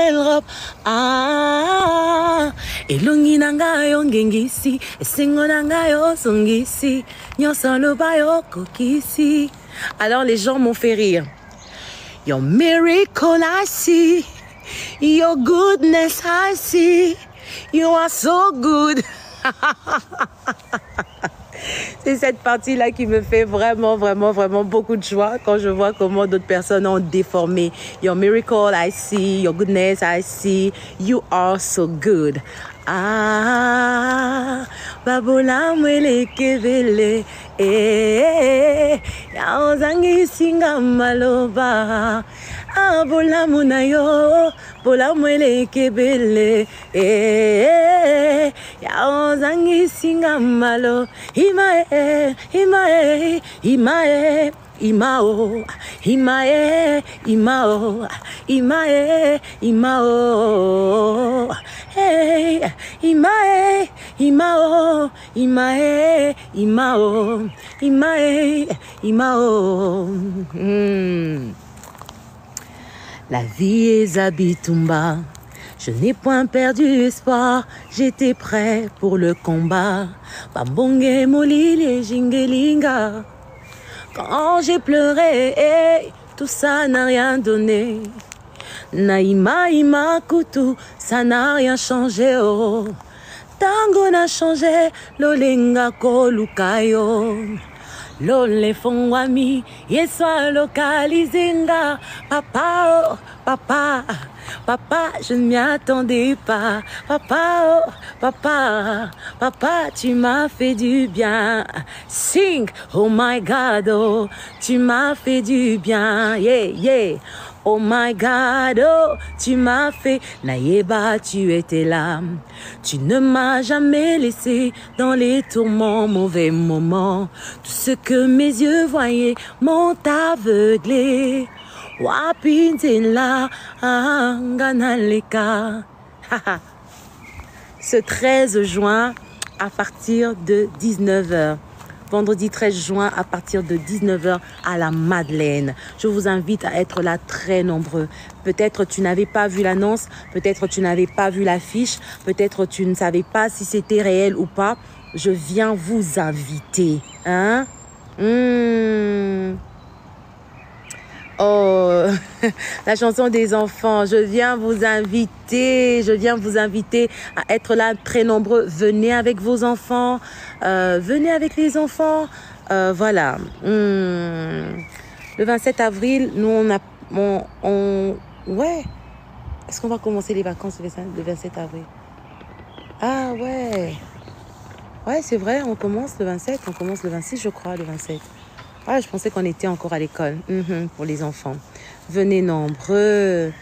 belle robe. Ah, elongi nanga yo ngengisi, esengo nanga yo songisi, nyonso loba yo kokisi. Alors les gens m'ont fait rire. Your miracle I see, your goodness I see, you are so good. C'est cette partie-là qui me fait vraiment beaucoup de joie quand je vois comment d'autres personnes ont déformé. Your miracle I see, your goodness I see, you are so good. Ah, babola mwele kevele, ya ozangi singa maloba. Ah, bola munayo, bola mwele kebele, ya ozangi singa malo. Himae, himae, himae. Imao, Imae, Imao, Imae, Imao, hey, Imae, Imao, Imae, Imao, Imae, Imao. La vie est Zabitumba. Je n'ai point perdu espoir, j'étais prêt pour le combat. Bambonge molili jingelinga. Quand j'ai pleuré, tout ça n'a rien donné. Naïma, Ima, Kutu, ça n'a rien changé. Oh. Tango n'a changé, Lolenga Kolukayo. Lole Fongwami, Yeswa localisenga. Papa, oh, papa, papa, je ne m'y attendais pas. Papa, oh, papa, papa, tu m'as fait du bien. Sing, oh my God, oh, tu m'as fait du bien. Yeah, yeah. Oh my God, oh, tu m'as fait, Naïeba, tu étais là. Tu ne m'as jamais laissé dans les tourments, mauvais moments. Tout ce que mes yeux voyaient m'ont aveuglé. Wapintela, Ganaleka. Ce 13 juin, à partir de 19h. Vendredi 13 juin à partir de 19h à la Madeleine. Je vous invite à être là très nombreux. Peut-être tu n'avais pas vu l'annonce, peut-être tu n'avais pas vu l'affiche, peut-être tu ne savais pas si c'était réel ou pas. Je viens vous inviter. Hein? Oh, la chanson des enfants, je viens vous inviter à être là très nombreux. Venez avec vos enfants, venez avec les enfants, voilà. Le 27 avril, nous ouais, est-ce qu'on va commencer les vacances le 27 avril? Ah ouais, ouais c'est vrai, on commence le 27, on commence le 26 je crois, le 27. Ah, je pensais qu'on était encore à l'école pour les enfants. Venez nombreux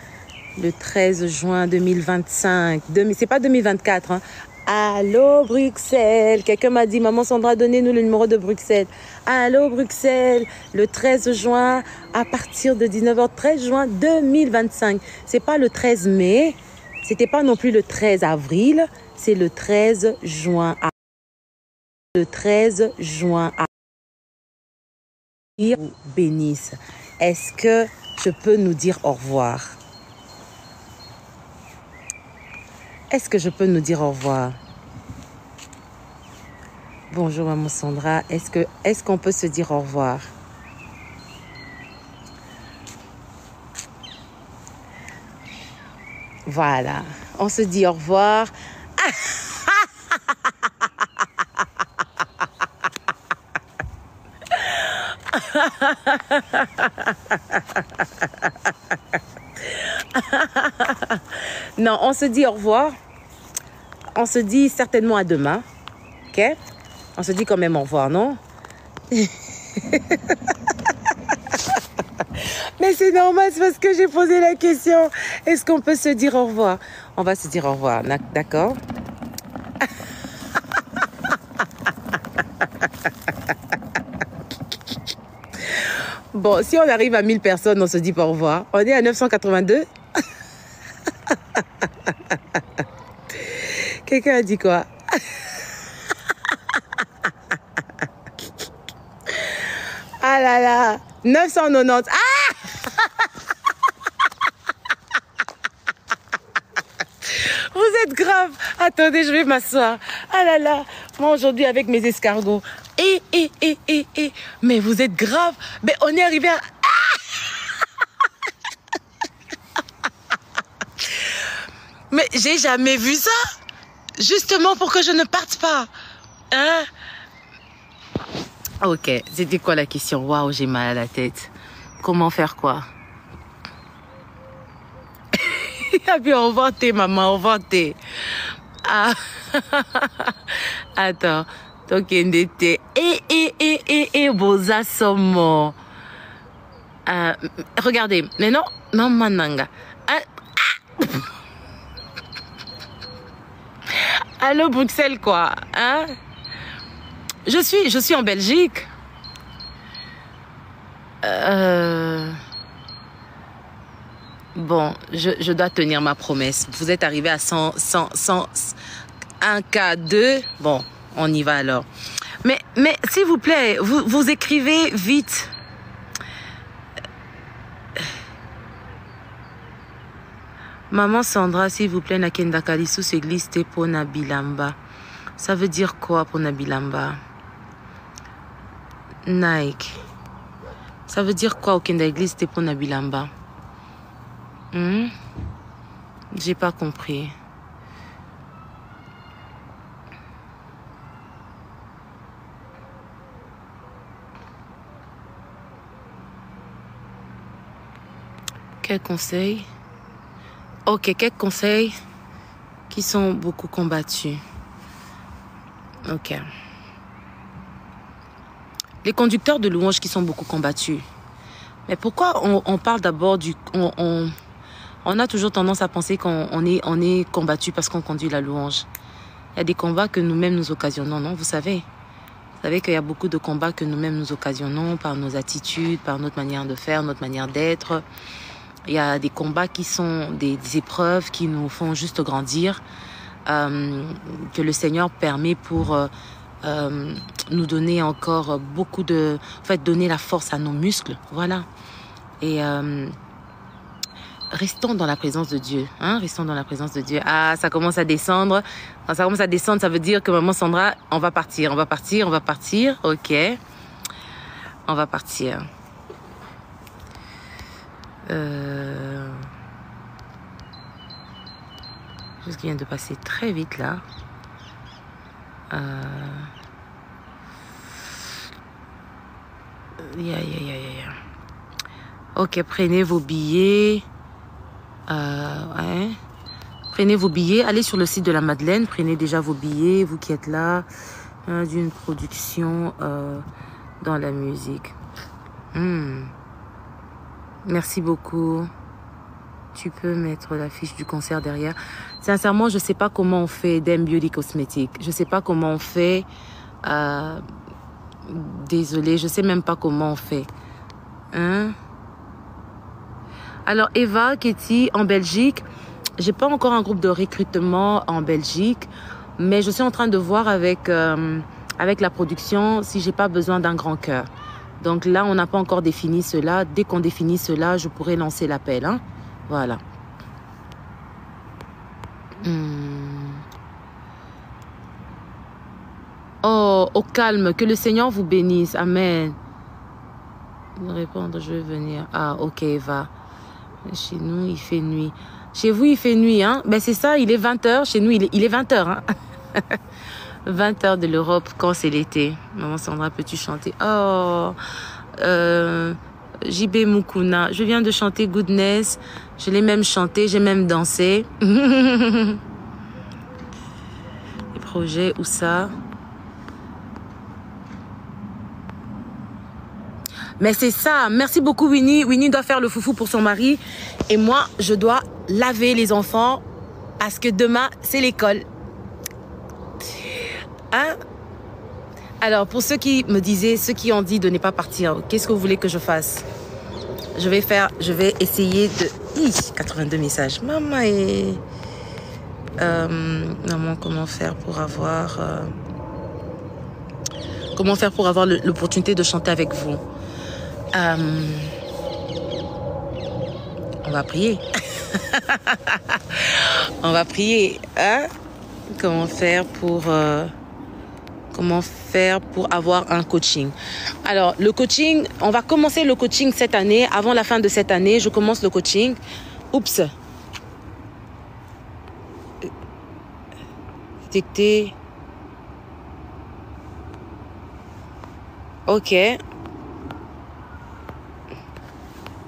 le 13 juin 2025. C'est pas 2024. Hein. Allô, Bruxelles. Quelqu'un m'a dit, maman Sandra, donnez-nous le numéro de Bruxelles. Allô, Bruxelles. Le 13 juin à partir de 19h. 13 juin 2025. C'est pas le 13 mai. C'était pas non plus le 13 avril. C'est le 13 juin. Le 13 juin. Vous bénisse. Est-ce que je peux nous dire au revoir? Est-ce que je peux nous dire au revoir? Bonjour maman Sandra. Est-ce qu'on peut se dire au revoir? Voilà. On se dit au revoir. Non, on se dit au revoir. On se dit certainement à demain. Ok? On se dit quand même au revoir, non? Mais c'est normal, c'est parce que j'ai posé la question. Est-ce qu'on peut se dire au revoir? On va se dire au revoir, d'accord? Bon, si on arrive à 1000 personnes, on se dit pas au revoir. On est à 982. Quelqu'un a dit quoi? Ah là là, 990. Ah! grave. Attendez, je vais m'asseoir. Ah là là, moi aujourd'hui avec mes escargots. Mais vous êtes grave. Mais on est arrivé à... Mais j'ai jamais vu ça. Justement pour que je ne parte pas. Hein? Ok, c'était quoi la question? Waouh, j'ai mal à la tête. Comment faire quoi? Ah bien, au revoir thé, maman, au revoir thé. Ah, attends. Tokende thé. Beaux assommes. Regardez, mais non, maman nanga. Allô Bruxelles quoi, hein? Je suis en Belgique. Bon, je dois tenir ma promesse. Vous êtes arrivé à 100, 1 cas 2. Bon, on y va alors. Mais s'il vous plaît, vous écrivez vite. Maman Sandra, s'il vous plaît, Nakenda Kalisus église pour Nabilamba. Ça veut dire quoi pour Nabilamba? Nike. Ça veut dire quoi au Kenda église pour Nabilamba? J'ai pas compris. Quel conseil? Ok, quelques conseils qui sont beaucoup combattus. Ok. Les conducteurs de louanges qui sont beaucoup combattus. Mais pourquoi on parle d'abord du... On a toujours tendance à penser qu'on est combattu parce qu'on conduit la louange. Il y a des combats que nous-mêmes nous occasionnons, non? Vous savez qu'il y a beaucoup de combats que nous-mêmes nous occasionnons par nos attitudes, par notre manière de faire, notre manière d'être. Il y a des combats qui sont des épreuves qui nous font juste grandir, que le Seigneur permet pour nous donner encore beaucoup de... En fait, donner la force à nos muscles, voilà. Et restons dans la présence de Dieu, hein, restons dans la présence de Dieu. Ah, ça commence à descendre. Quand ça commence à descendre, ça veut dire que maman Sandra, on va partir. Ok. On va partir. Chose qui vient de passer très vite là. Ok, prenez vos billets. Ouais. Prenez vos billets. Allez sur le site de la Madeleine. Prenez déjà vos billets, vous qui êtes là, d'une production dans la musique. Merci beaucoup. Tu peux mettre l'affiche du concert derrière. Sincèrement, je ne sais pas comment on fait Dem Beauty Cosmetics. Je ne sais pas comment on fait. Désolée, je ne sais même pas comment on fait. Hein? Alors, Eva, Katie, en Belgique, j'ai pas encore un groupe de recrutement en Belgique, mais je suis en train de voir avec la production si j'ai pas besoin d'un grand cœur. Donc là, on n'a pas encore défini cela. Dès qu'on définit cela, je pourrai lancer l'appel. Hein? Voilà. Oh, au calme. Que le Seigneur vous bénisse. Amen. Répondre, je vais venir. Ah, ok, Eva. Chez nous, il fait nuit. Chez vous, il fait nuit, hein? Ben, c'est ça, il est 20h. Chez nous, il est 20h, hein? 20h de l'Europe, quand c'est l'été. Maman Sandra, peux-tu chanter? Oh, JB Mukuna. Je viens de chanter Goodness. Je l'ai même chanté, j'ai même dansé. Les projets, où ça? Mais c'est ça. Merci beaucoup, Winnie. Winnie doit faire le foufou pour son mari. Et moi, je dois laver les enfants parce que demain, c'est l'école. Hein? Alors, pour ceux qui me disaient, ceux qui ont dit de ne pas partir, qu'est-ce que vous voulez que je fasse? Je vais essayer de... 82 messages. Maman et... maman, comment faire pour avoir... Comment faire pour avoir l'opportunité de chanter avec vous? On va prier. On va prier. Hein? Comment faire pour avoir un coaching? Alors, le coaching, on va commencer le coaching cette année. Avant la fin de cette année, je commence le coaching. Oups. Détecter. Ok.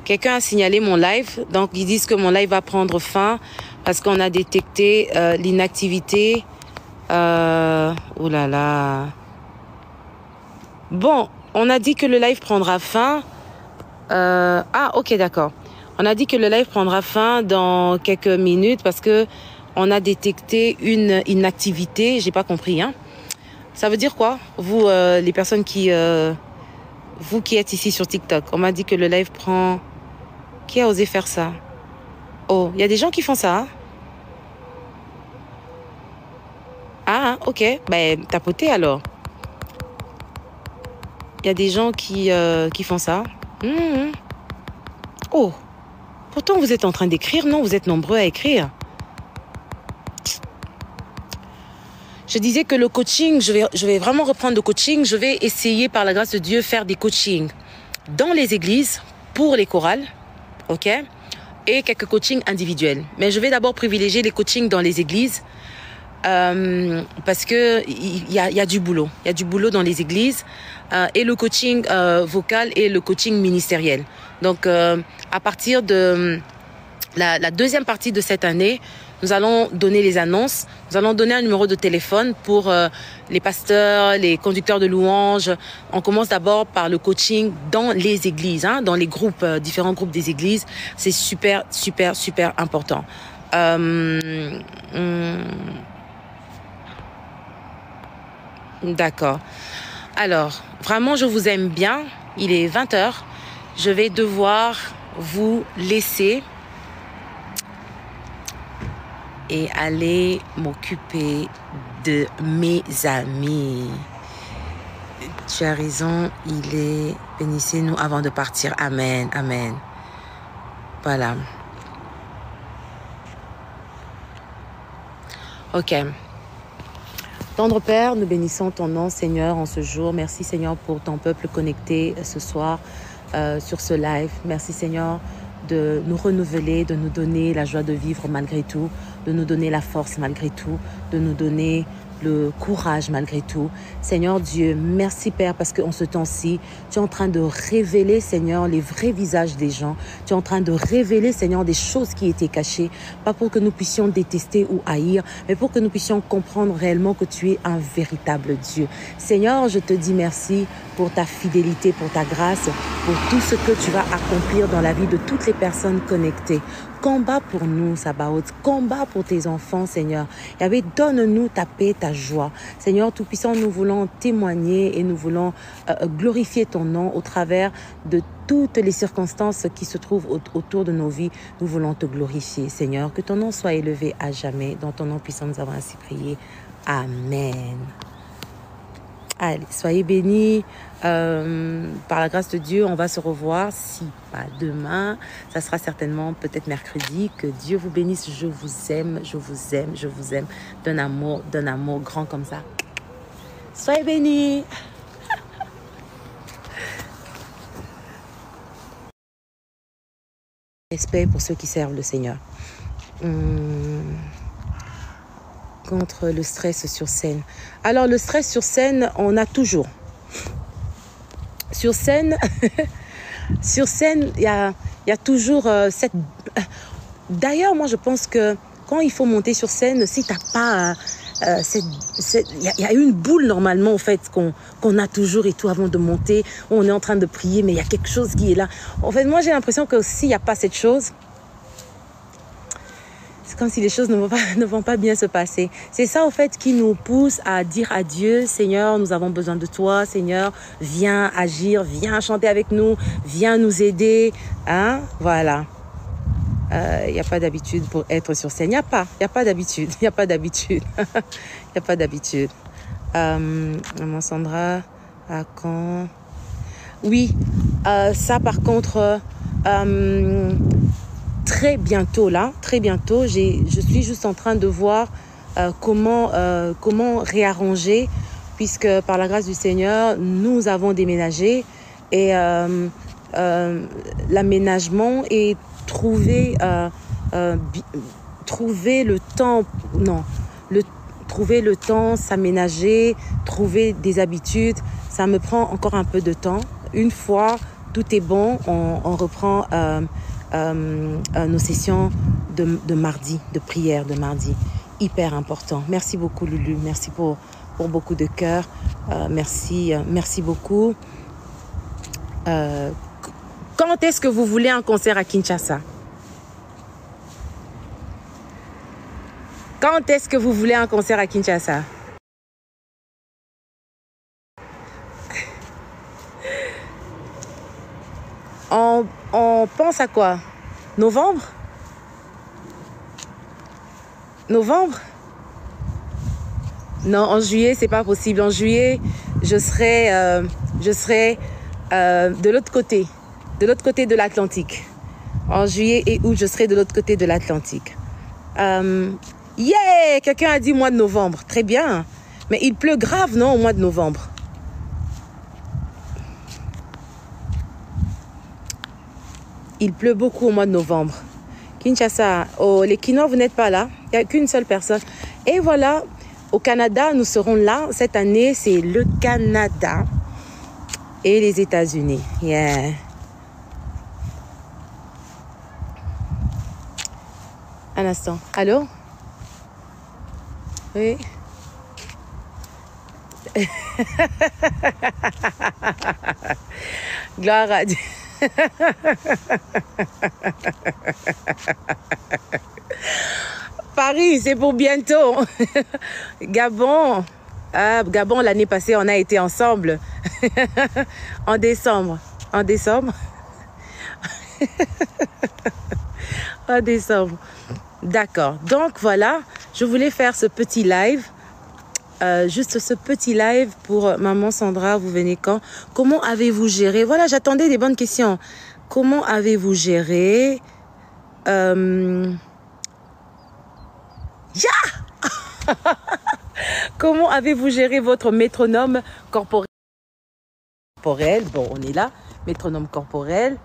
Quelqu'un a signalé mon live. Donc, ils disent que mon live va prendre fin parce qu'on a détecté l'inactivité. Oh là là. Bon, on a dit que le live prendra fin. Ok, d'accord. On a dit que le live prendra fin dans quelques minutes parce que on a détecté une inactivité. J'ai pas compris, hein. Ça veut dire quoi? Vous, les personnes qui... vous qui êtes ici sur TikTok, on m'a dit que le live prend... Qui a osé faire ça? Oh, il y a des gens qui font ça, hein? Ah, ok. Ben, tapotez alors. Il y a des gens qui font ça. Oh, pourtant vous êtes en train d'écrire, non? Vous êtes nombreux à écrire. Je disais que le coaching, je vais vraiment reprendre le coaching. Je vais essayer, par la grâce de Dieu, faire des coachings dans les églises, pour les chorales, ok? Et quelques coachings individuels. Mais je vais d'abord privilégier les coachings dans les églises parce que il y a du boulot. Il y a du boulot dans les églises et le coaching vocal et le coaching ministériel. Donc, à partir de la deuxième partie de cette année, nous allons donner les annonces. Nous allons donner un numéro de téléphone pour les pasteurs, les conducteurs de louanges. On commence d'abord par le coaching dans les églises, hein, dans les groupes, différents groupes des églises. C'est super, super, super important. D'accord. Alors, vraiment, je vous aime bien. Il est 20h. Je vais devoir vous laisser et aller m'occuper de mes amis. Tu as raison, il est... Bénissez-nous avant de partir. Amen, amen. Voilà. Ok. Tendre Père, nous bénissons ton nom, Seigneur, en ce jour. Merci, Seigneur, pour ton peuple connecté ce soir sur ce live. Merci, Seigneur, de nous renouveler, de nous donner la joie de vivre malgré tout, de nous donner la force malgré tout, de nous donner le courage malgré tout. Seigneur Dieu, merci Père parce qu'en ce temps-ci, tu es en train de révéler, Seigneur, les vrais visages des gens. Tu es en train de révéler, Seigneur, des choses qui étaient cachées, pas pour que nous puissions détester ou haïr, mais pour que nous puissions comprendre réellement que tu es un véritable Dieu. Seigneur, je te dis merci pour ta fidélité, pour ta grâce, pour tout ce que tu vas accomplir dans la vie de toutes les personnes connectées. Combat pour nous, Sabaoth. Combat pour tes enfants, Seigneur. Yahvé, donne-nous ta paix, ta joie. Seigneur Tout-Puissant, nous voulons témoigner et nous voulons glorifier ton nom au travers de toutes les circonstances qui se trouvent autour de nos vies. Nous voulons te glorifier, Seigneur. Que ton nom soit élevé à jamais. Dans ton nom puissant, nous avons ainsi prié. Amen. Allez, soyez bénis. Par la grâce de Dieu, on va se revoir. Si pas demain, ça sera certainement peut-être mercredi. Que Dieu vous bénisse. Je vous aime, je vous aime, je vous aime. D'un amour grand comme ça. Soyez bénis. Respect pour ceux qui servent le Seigneur. Contre le stress sur scène. Alors, le stress sur scène, on a toujours. Sur scène, il y a toujours cette... D'ailleurs, moi, je pense que quand il faut monter sur scène, si tu n'as pas... Il y a une boule, normalement, en fait, qu'on a toujours et tout avant de monter. On est en train de prier, mais il y a quelque chose qui est là. En fait, moi, j'ai l'impression que s'il n'y a pas cette chose... C'est comme si les choses ne vont pas bien se passer. C'est ça, en fait, qui nous pousse à dire à Dieu, Seigneur, nous avons besoin de toi. Seigneur, viens agir, viens chanter avec nous, viens nous aider. Hein? Voilà. Il n'y a pas d'habitude pour être sur scène. Il n'y a pas d'habitude. Il n'y a pas d'habitude. Il n'y a pas d'habitude. Maman Sandra, à quand? Oui, ça, par contre... très bientôt, je suis juste en train de voir comment réarranger, puisque par la grâce du Seigneur, nous avons déménagé et l'aménagement et trouver le temps, trouver le temps, s'aménager, trouver des habitudes, ça me prend encore un peu de temps. Une fois tout est bon, on reprend nos sessions de mardi, de prière de mardi. Hyper important. Merci beaucoup Lulu, merci pour beaucoup de cœur. Merci beaucoup. Quand est-ce que vous voulez un concert à Kinshasa? Quand est-ce que vous voulez un concert à Kinshasa? On pense à quoi? Novembre? Novembre? Non, en juillet, c'est pas possible. En juillet, je serai de l'autre côté de l'Atlantique. En juillet et août, je serai de l'autre côté de l'Atlantique. Yeah! Quelqu'un a dit mois de novembre. Très bien. Mais il pleut grave, non, au mois de novembre? Il pleut beaucoup au mois de novembre. Kinshasa, oh, les Quinois, vous n'êtes pas là. Il n'y a qu'une seule personne. Et voilà, au Canada, nous serons là. Cette année, c'est le Canada et les États-Unis. Yeah. Un instant. Allô? Oui. Gloire à Dieu. Paris, c'est pour bientôt. Gabon. Ah, Gabon, l'année passée, on a été ensemble. En décembre. En décembre. En décembre. D'accord. Donc, voilà. Je voulais faire ce petit live. Juste ce petit live pour Maman Sandra. Vous venez quand? Comment avez-vous géré? Voilà, j'attendais des bonnes questions. Comment avez-vous géré? Comment avez-vous géré votre métronome corporel? Bon, on est là. Métronome corporel.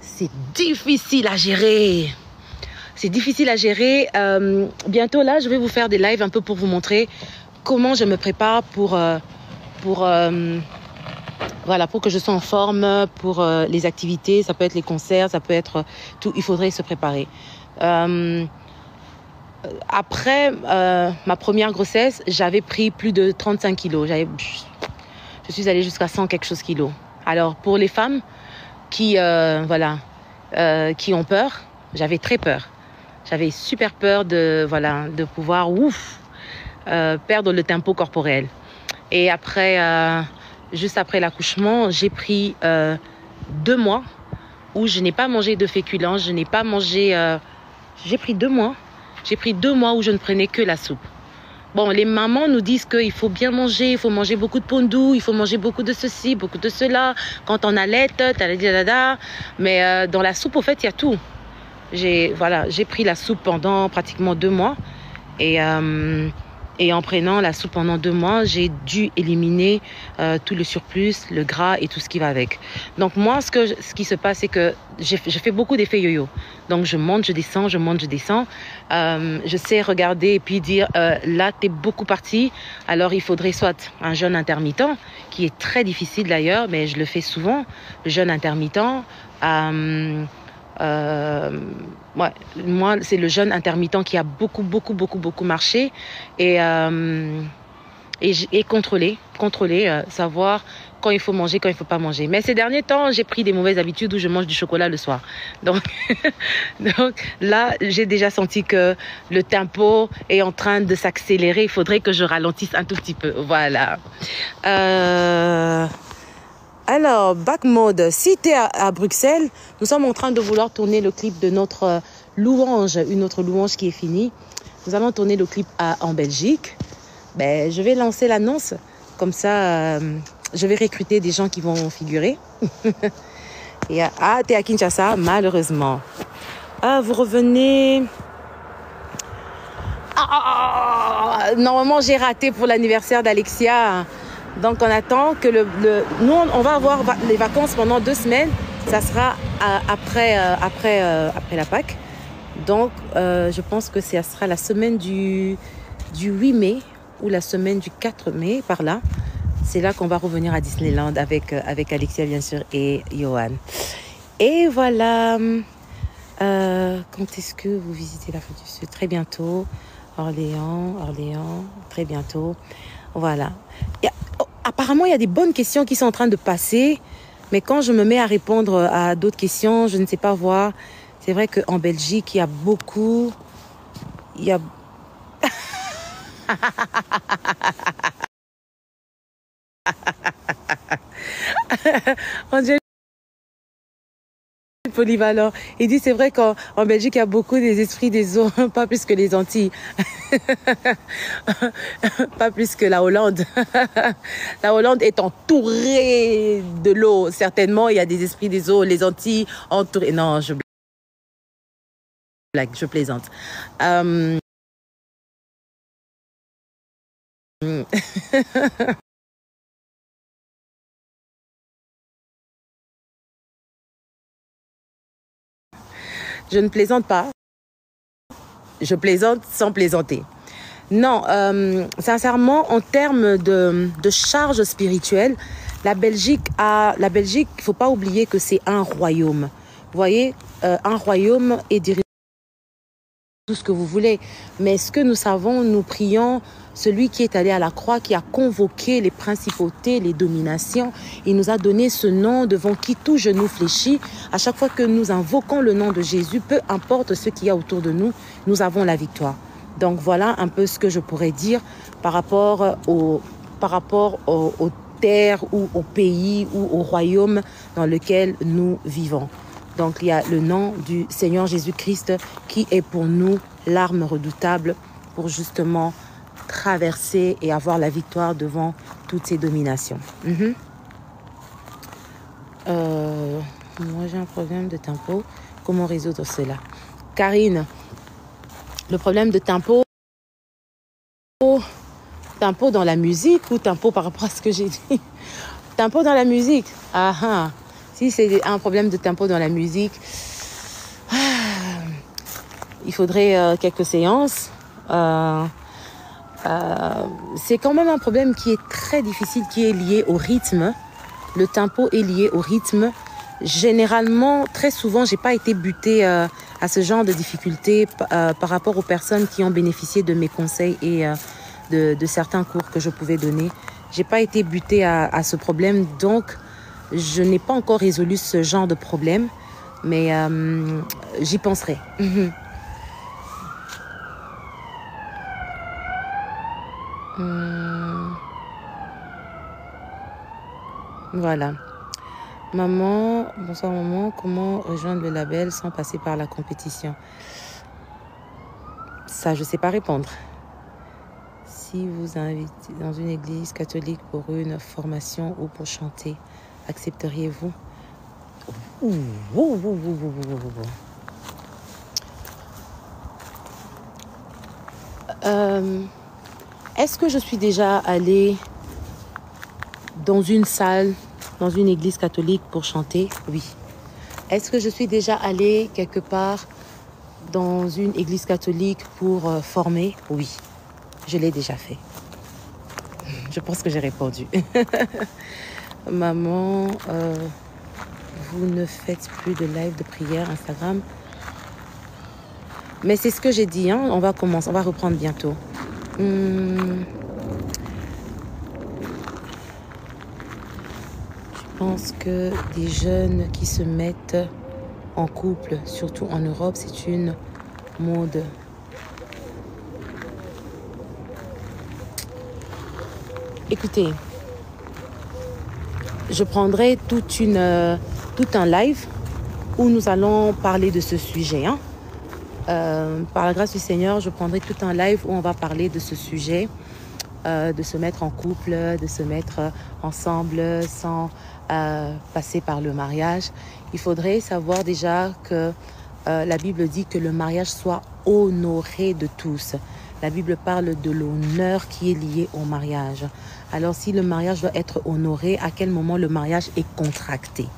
C'est difficile à gérer. C'est difficile à gérer. Bientôt, là, je vais vous faire des lives un peu pour vous montrer comment je me prépare pour que je sois en forme pour les activités. Ça peut être les concerts, ça peut être tout. Il faudrait se préparer. Après ma première grossesse, j'avais pris plus de 35 kilos. Je suis allée jusqu'à 100 quelque chose kilos. Alors, pour les femmes qui ont peur, j'avais très peur. J'avais super peur de pouvoir perdre le tempo corporel. Et après, juste après l'accouchement, j'ai pris 2 mois où je n'ai pas mangé de féculents, je n'ai pas mangé... j'ai pris 2 mois. J'ai pris 2 mois où je ne prenais que la soupe. Bon, les mamans nous disent qu'il faut bien manger, il faut manger beaucoup de pondou, il faut manger beaucoup de ceci, beaucoup de cela. Quand on allait, mais dans la soupe, au fait, il y a tout. J'ai pris la soupe pendant pratiquement 2 mois. Et en prenant la soupe pendant 2 mois, j'ai dû éliminer tout le surplus, le gras et tout ce qui va avec. Donc moi, ce qui se passe, c'est que je fais beaucoup d'effets yo-yo. Donc je monte, je descends, je monte, je descends. Je sais regarder et puis dire, là, t'es beaucoup parti. Alors il faudrait soit un jeûne intermittent, qui est très difficile d'ailleurs, mais je le fais souvent, le jeûne intermittent. Moi, c'est le jeûne intermittent qui a beaucoup marché et contrôler, savoir quand il faut manger, quand il ne faut pas manger. Mais ces derniers temps, j'ai pris des mauvaises habitudes où je mange du chocolat le soir. Donc là, j'ai déjà senti que le tempo est en train de s'accélérer. Il faudrait que je ralentisse un tout petit peu. Voilà. Alors, Back Mode, si tu es à Bruxelles, nous sommes en train de vouloir tourner le clip de notre louange, une autre louange qui est finie. Nous allons tourner le clip en Belgique. Je vais lancer l'annonce, comme ça, je vais recruter des gens qui vont figurer. Et, tu es à Kinshasa, malheureusement. Vous revenez... Normalement, j'ai raté pour l'anniversaire d'Alexia. Donc, on attend que nous, on va avoir les vacances pendant 2 semaines. Ça sera après la Pâques. Donc, je pense que ça sera la semaine du 8 mai ou la semaine du 4 mai, par là. C'est là qu'on va revenir à Disneyland avec Alexia, bien sûr, et Johan. Et voilà. Quand est-ce que vous visitez l'Afrique du Sud? Très bientôt. Orléans, très bientôt. Voilà. Apparemment, il y a des bonnes questions qui sont en train de passer. Mais quand je me mets à répondre à d'autres questions, je ne sais pas voir. C'est vrai qu'en Belgique, il y a beaucoup... On dirait polyvalent. Il dit c'est vrai qu'en Belgique, il y a beaucoup des esprits des eaux, pas plus que les Antilles. Pas plus que la Hollande. La Hollande est entourée de l'eau. Certainement, il y a des esprits des eaux. Les Antilles entourées... Non, je blague, je plaisante. Je ne plaisante pas. Je plaisante sans plaisanter. Non, sincèrement, en termes de charge spirituelle, la Belgique, il ne faut pas oublier que c'est un royaume. Vous voyez, un royaume est dirigé tout ce que vous voulez. Mais ce que nous savons, nous prions, celui qui est allé à la croix, qui a convoqué les principautés, les dominations, il nous a donné ce nom devant qui tout genou fléchit. À chaque fois que nous invoquons le nom de Jésus, peu importe ce qu'il y a autour de nous, nous avons la victoire. Donc voilà un peu ce que je pourrais dire par rapport aux terres ou au pays ou au royaume dans lequel nous vivons. Donc, il y a le nom du Seigneur Jésus-Christ qui est pour nous l'arme redoutable pour justement traverser et avoir la victoire devant toutes ces dominations. Moi, j'ai un problème de tempo. Comment résoudre cela? Karine, le problème de tempo dans la musique ou tempo par rapport à ce que j'ai dit? Tempo dans la musique. Si c'est un problème de tempo dans la musique, il faudrait quelques séances. C'est quand même un problème qui est très difficile, qui est lié au rythme. Le tempo est lié au rythme. Généralement, très souvent, j'ai pas été butée à ce genre de difficultés par rapport aux personnes qui ont bénéficié de mes conseils et de certains cours que je pouvais donner. J'ai pas été butée à ce problème, donc je n'ai pas encore résolu ce genre de problème, mais j'y penserai. Voilà. Maman, bonsoir maman, comment rejoindre le label sans passer par la compétition? Ça, je ne sais pas répondre. Si vous invitez dans une église catholique pour une formation ou pour chanter, accepteriez-vous? Est-ce que je suis déjà allée dans une salle, dans une église catholique pour chanter? Oui. Est-ce que je suis déjà allée quelque part dans une église catholique pour former? Oui. Je l'ai déjà fait. Je pense que j'ai répondu. Maman, vous ne faites plus de live de prière Instagram? Mais c'est ce que j'ai dit, hein? On va reprendre bientôt. Je pense que des jeunes qui se mettent en couple, surtout en Europe, c'est une mode. Écoutez, je prendrai tout un live où nous allons parler de ce sujet. Par la grâce du Seigneur, je prendrai tout un live où on va parler de ce sujet, de se mettre en couple, de se mettre ensemble sans passer par le mariage. Il faudrait savoir déjà que la Bible dit que le mariage soit honoré de tous. la Bible parle de l'honneur qui est lié au mariage. Alors, si le mariage doit être honoré, à quel moment le mariage est contracté?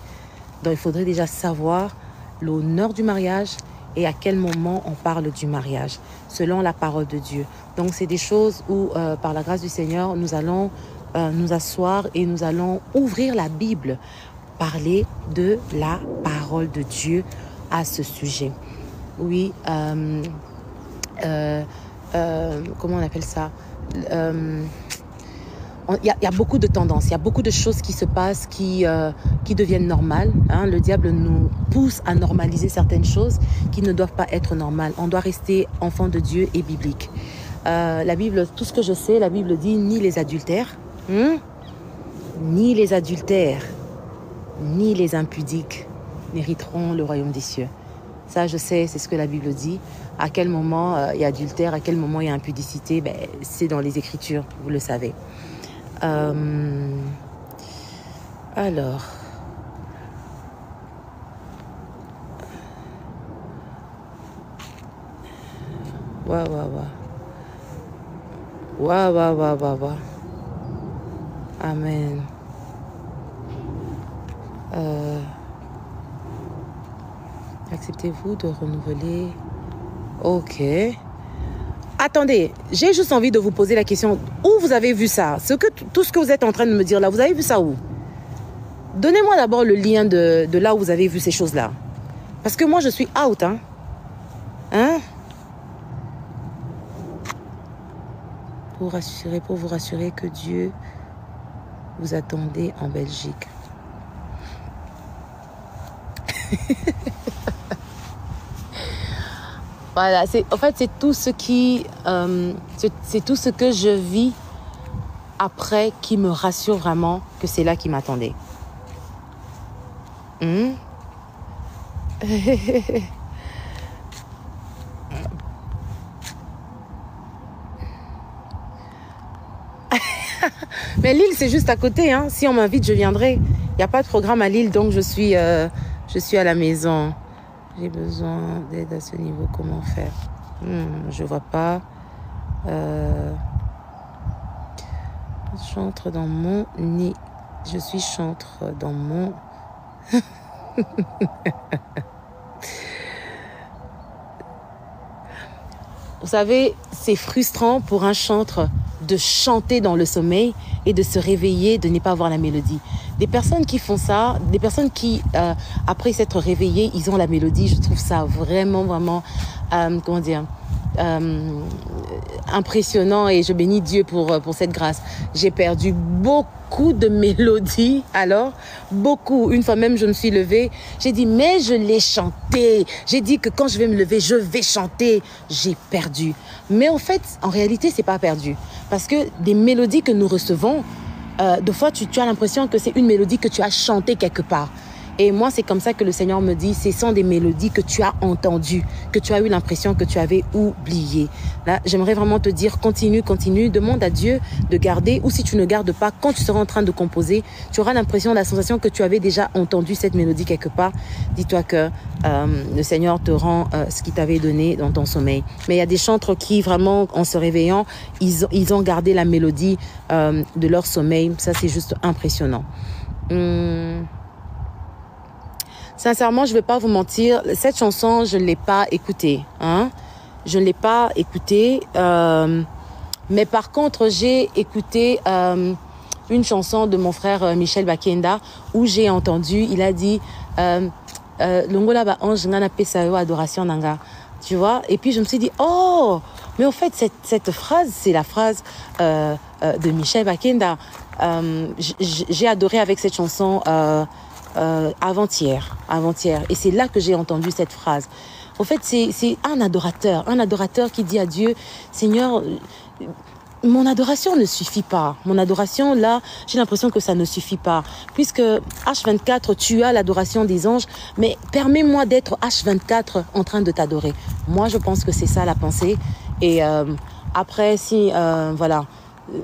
Donc, il faudrait déjà savoir l'honneur du mariage et à quel moment on parle du mariage, selon la parole de Dieu. Donc, c'est des choses où, par la grâce du Seigneur, nous allons nous asseoir et nous allons ouvrir la Bible, parler de la parole de Dieu à ce sujet. Oui, comment on appelle ça? Il y a beaucoup de tendances, il y a beaucoup de choses qui se passent qui deviennent normales. Hein. Le diable nous pousse à normaliser certaines choses qui ne doivent pas être normales. On doit rester enfant de Dieu et biblique. La Bible, tout ce que je sais, la Bible dit ni les adultères, ni les adultères, ni les impudiques n'hériteront le royaume des cieux. Ça, je sais, c'est ce que la Bible dit. À quel moment il y a adultère, à quel moment il y a impudicité, ben, c'est dans les Écritures, vous le savez. Alors, Amen. Acceptez-vous de renouveler? Ok. Attendez, j'ai juste envie de vous poser la question. Où vous avez vu ça? Tout ce que vous êtes en train de me dire là, vous avez vu ça où? Donnez-moi d'abord le lien de là où vous avez vu ces choses-là. Parce que moi, je suis out, hein? Hein? Pour vous rassurer que Dieu vous attendait en Belgique. Voilà, en fait, c'est tout ce qui... c'est tout ce que je vis après qui me rassure vraiment que c'est là qui m'attendait. Mais Lille, c'est juste à côté. Hein. Si on m'invite, je viendrai. Il n'y a pas de programme à Lille, donc je suis à la maison. J'ai besoin d'aide à ce niveau. Comment faire? Je vois pas. Chantre dans mon nid. Je suis chantre dans mon... Vous savez, c'est frustrant pour un chantre de chanter dans le sommeil et de se réveiller, de ne pas avoir la mélodie. Des personnes qui font ça, des personnes qui, après s'être réveillées, ils ont la mélodie, je trouve ça vraiment, vraiment, comment dire, impressionnant et je bénis Dieu pour cette grâce. J'ai perdu beaucoup de mélodies, alors, beaucoup. Une fois même, je me suis levée, j'ai dit, mais je l'ai chanté. J'ai dit que quand je vais me lever, je vais chanter. J'ai perdu. Mais en fait, en réalité, c'est pas perdu. Parce que des mélodies que nous recevons, de fois, tu as l'impression que c'est une mélodie que tu as chantée quelque part. Et moi, c'est comme ça que le Seigneur me dit, ce sont des mélodies que tu as entendues, que tu as eu l'impression que tu avais oubliées. Là, j'aimerais vraiment te dire, continue, continue, demande à Dieu de garder, ou si tu ne gardes pas, quand tu seras en train de composer, tu auras l'impression, la sensation que tu avais déjà entendu cette mélodie quelque part. Dis-toi que le Seigneur te rend ce qu'il t'avait donné dans ton sommeil. Mais il y a des chantres qui, vraiment, en se réveillant, ils ont gardé la mélodie de leur sommeil. Ça, c'est juste impressionnant. Sincèrement, je ne vais pas vous mentir, cette chanson, je ne l'ai pas écoutée. Hein? Je ne l'ai pas écoutée. Mais par contre, j'ai écouté une chanson de mon frère Michel Bakenda où j'ai entendu, il a dit Longola ba ange ngana pesa yo adoration nanga. Tu vois? Et puis je me suis dit, oh, mais en fait, cette phrase, c'est la phrase de Michel Bakenda. J'ai adoré avec cette chanson avant-hier. Et c'est là que j'ai entendu cette phrase. En fait, c'est un adorateur qui dit à Dieu, Seigneur, mon adoration ne suffit pas. Mon adoration, là, j'ai l'impression que ça ne suffit pas. Puisque H24, tu as l'adoration des anges, mais permets-moi d'être H24 en train de t'adorer. Moi, je pense que c'est ça la pensée. Et après, si, voilà,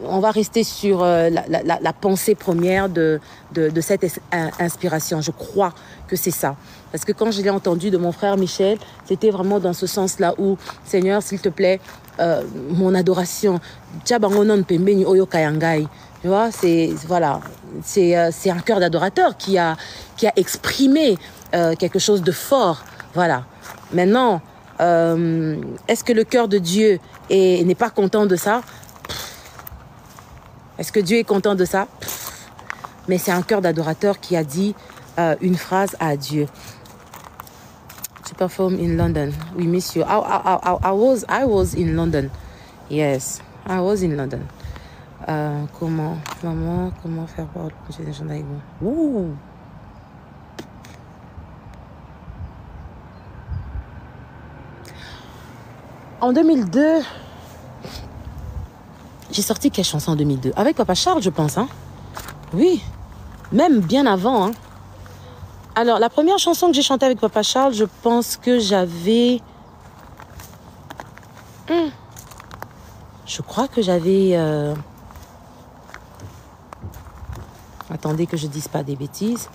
on va rester sur la pensée première de cette inspiration. Je crois que c'est ça. Parce que quand je l'ai entendu de mon frère Michel, c'était vraiment dans ce sens-là où, Seigneur, s'il te plaît, mon adoration, tu vois, voilà, c'est un cœur d'adorateur qui a exprimé quelque chose de fort. Voilà. Maintenant, est-ce que le cœur de Dieu n'est pas content de ça? Est-ce que Dieu est content de ça? Mais c'est un cœur d'adorateur qui a dit une phrase à Dieu. To perform in London. We miss you. I was in London. Yes, I was in London. Comment faire pour le gens avec vous? Ouh. En 2002, j'ai sorti quelle chanson en 2002? Avec Papa Charles, je pense. Hein? Oui, même bien avant. Hein? Alors, la première chanson que j'ai chantée avec Papa Charles, je pense que j'avais... Je crois que j'avais... Attendez que je ne dise pas des bêtises.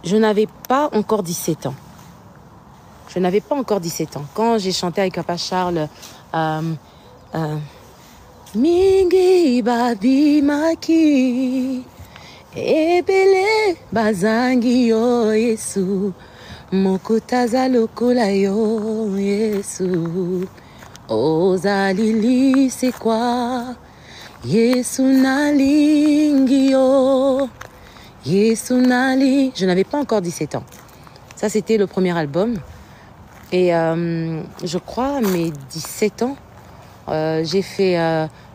Je n'avais pas encore 17 ans. Je n'avais pas encore 17 ans. Quand j'ai chanté avec Papa Charles... Mingi babi maki ebele bazangi yo Yesu mokutaza lokola yo Yesu ozalili c'est quoi Yesu nalingi yo Yesu nali. Je n'avais pas encore 17 ans. Ça c'était le premier album et je crois à mes 17 ans j'ai fait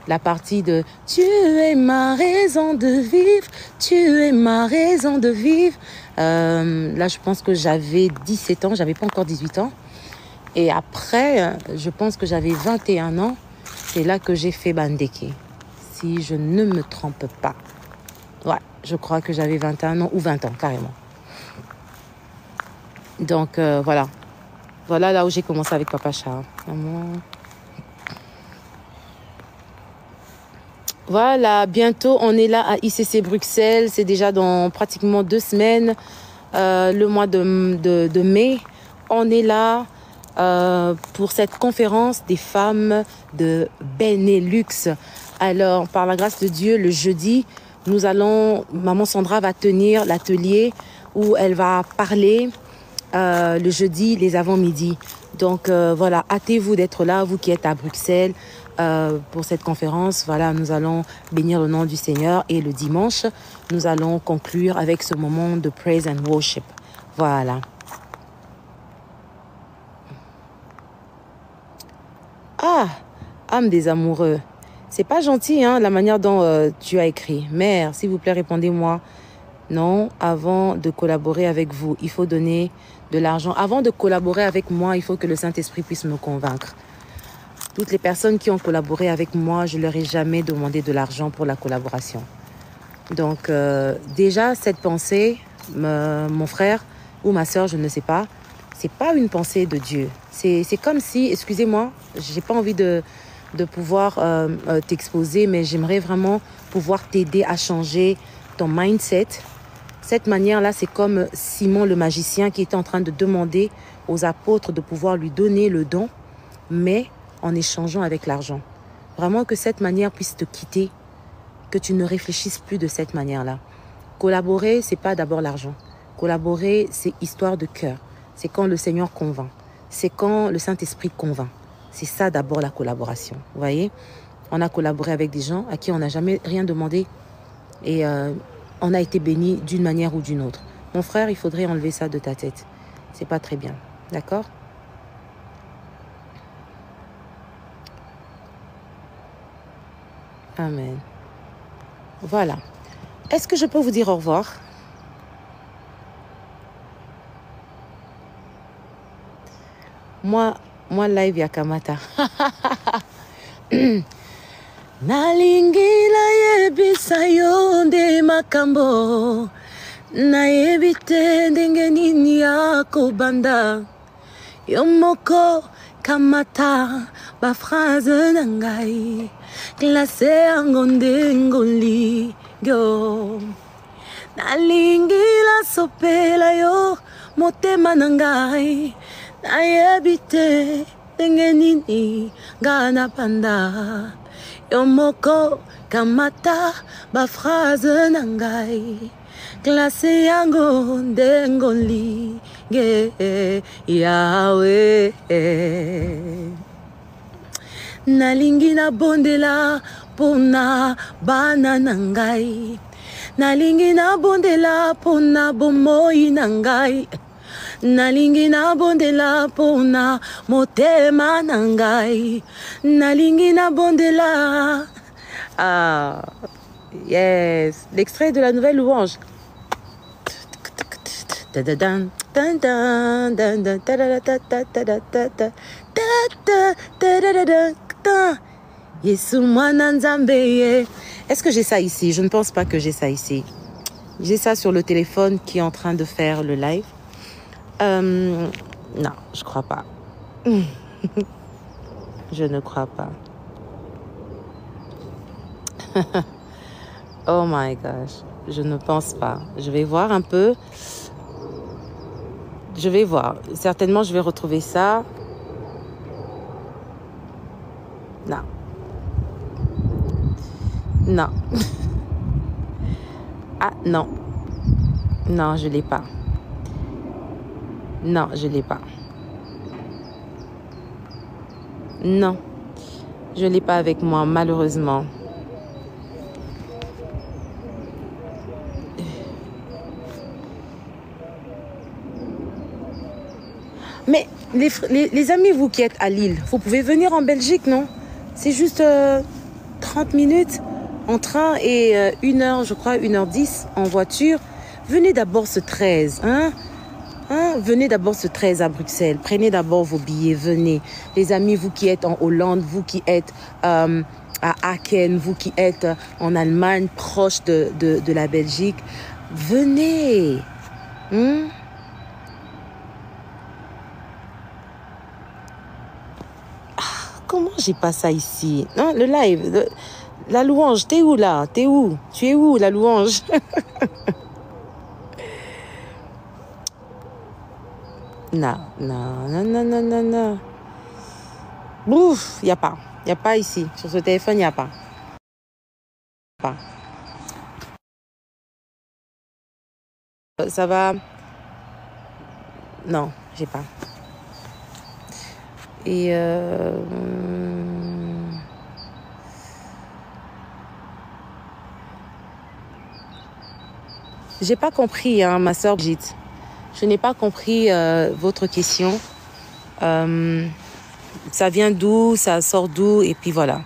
la partie de Tu es ma raison de vivre, tu es ma raison de vivre. Là, je pense que j'avais 17 ans, j'avais pas encore 18 ans. Et après, je pense que j'avais 21 ans. C'est là que j'ai fait Bandeke, si je ne me trompe pas. Ouais, je crois que j'avais 21 ans ou 20 ans, carrément. Donc, voilà. Voilà là où j'ai commencé avec Papa Charles. Maman... Voilà, bientôt on est là à ICC Bruxelles, c'est déjà dans pratiquement 2 semaines, le mois de mai. On est là pour cette conférence des femmes de Benelux. Alors, par la grâce de Dieu, le jeudi, Maman Sandra va tenir l'atelier où elle va parler le jeudi, les avant-midi. Donc voilà, hâtez-vous d'être là, vous qui êtes à Bruxelles. Pour cette conférence, voilà, nous allons bénir le nom du Seigneur et le dimanche, nous allons conclure avec ce moment de praise and worship. Voilà. Ah, âme des amoureux. C'est pas gentil, hein, la manière dont tu as écrit. Mère, s'il vous plaît, répondez-moi. Non, avant de collaborer avec vous, il faut donner de l'argent. Avant de collaborer avec moi, il faut que le Saint-Esprit puisse me convaincre. Toutes les personnes qui ont collaboré avec moi, je ne leur ai jamais demandé de l'argent pour la collaboration. Donc, déjà, cette pensée, mon frère ou ma soeur, je ne sais pas, c'est pas une pensée de Dieu. C'est comme si, excusez-moi, j'ai pas envie de pouvoir t'exposer, mais j'aimerais vraiment pouvoir t'aider à changer ton mindset. Cette manière-là, c'est comme Simon le magicien qui était en train de demander aux apôtres de pouvoir lui donner le don, mais en échangeant avec l'argent. Vraiment que cette manière puisse te quitter, que tu ne réfléchisses plus de cette manière-là. Collaborer, c'est pas d'abord l'argent. Collaborer, c'est histoire de cœur. C'est quand le Seigneur convainc. C'est quand le Saint-Esprit convainc. C'est ça d'abord la collaboration. Vous voyez, on a collaboré avec des gens à qui on n'a jamais rien demandé et on a été bénis d'une manière ou d'une autre. Mon frère, il faudrait enlever ça de ta tête. C'est pas très bien. D'accord ? Amen. Voilà. Est-ce que je peux vous dire au revoir? Moi, live yakamata. Nalingila yebisa yonde makambo. Na yebite ndenge nini yako banda. Yomoko kamata ba phrase nangai. Glacé yango ndengoli yo. Nalingi la sopela yo motema nangai. Nayebite ndenge nini ngana panda. Yo moko kamata ba phrase nangai. Glacé yango ndengoli Yahweh. Nalingi na bondela pona bana nangai. Nalingi na bondela pona bomoi nangai. Nalingi na bondela pona motema nangai. Nalingi na bondela. Ah, yes. L'extrait de la nouvelle louange. Est-ce que j'ai ça ici? Je ne pense pas que j'ai ça ici. J'ai ça sur le téléphone qui est en train de faire le live. Non, je crois pas. Je ne crois pas. Oh my gosh. Je ne pense pas. Je vais voir un peu. Je vais voir. Certainement, je vais retrouver ça. Non. Non. Ah, non. Non, je ne l'ai pas. Non, je ne l'ai pas. Non. Je ne l'ai pas avec moi, malheureusement. Mais les amis, vous qui êtes à Lille, vous pouvez venir en Belgique, non? C'est juste 30 minutes en train et 1 heure, je crois, 1h10 en voiture. Venez d'abord ce 13, hein? Venez d'abord ce 13 à Bruxelles. Prenez d'abord vos billets, venez. Les amis, vous qui êtes en Hollande, vous qui êtes à Aachen, vous qui êtes en Allemagne, proche de la Belgique, venez. Comment j'ai pas ça ici? Hein, le live, la louange, t'es où là? T'es où? Tu es où la louange? Non, non, non, non, non, non, non. Ouf, il n'y a pas. Il n'y a pas ici. Sur ce téléphone, il n'y a pas. Ça va? Non, j'ai pas. Et j'ai pas compris, hein, ma soeur Brigitte. Je n'ai pas compris votre question. Ça vient d'où, ça sort d'où, et puis voilà.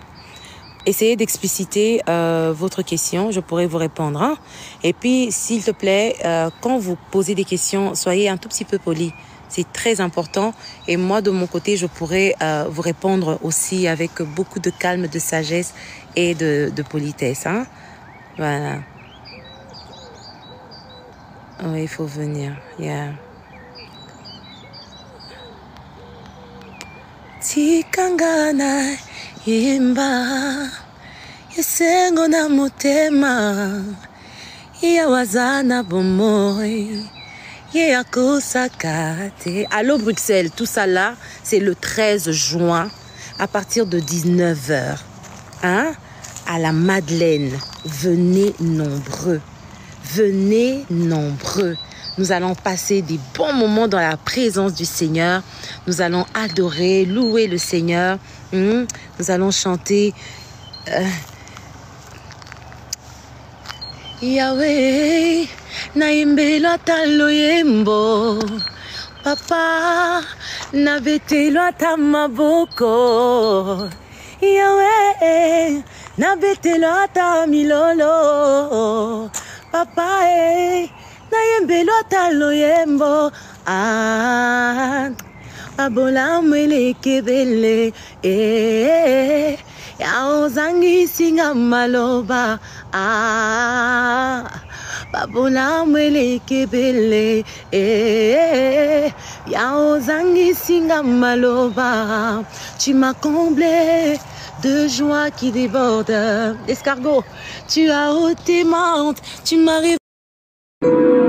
Essayez d'expliciter votre question, je pourrai vous répondre. Hein. Et puis, s'il te plaît, quand vous posez des questions, soyez un tout petit peu poli. C'est très important. Et moi, de mon côté, je pourrai vous répondre aussi avec beaucoup de calme, de sagesse et de politesse. Hein. Voilà. Oui, il faut venir. Yeah. Tikangana yemba yesengo na motema yawazana bomoi yakosakate. Allô Bruxelles, tout ça là, c'est le 13 juin à partir de 19h. Hein? À la Madeleine. Venez nombreux. Venez nombreux. Nous allons passer des bons moments dans la présence du Seigneur. Nous allons adorer, louer le Seigneur. Nous allons chanter Yahweh, naimbelo taloyembo. Papa, nabetelo atamaboko. Yahweh, nabetelo atamilolo. Papa, naimbelo taloyembo. Abola mwele kebele. Yaozangi singa maloba. Babola mwele kebele. Yaozangi singa maloba. Tu m'as comblé de joie qui déborde. Escargot, tu as ôté ma honte, tu m'as révélé.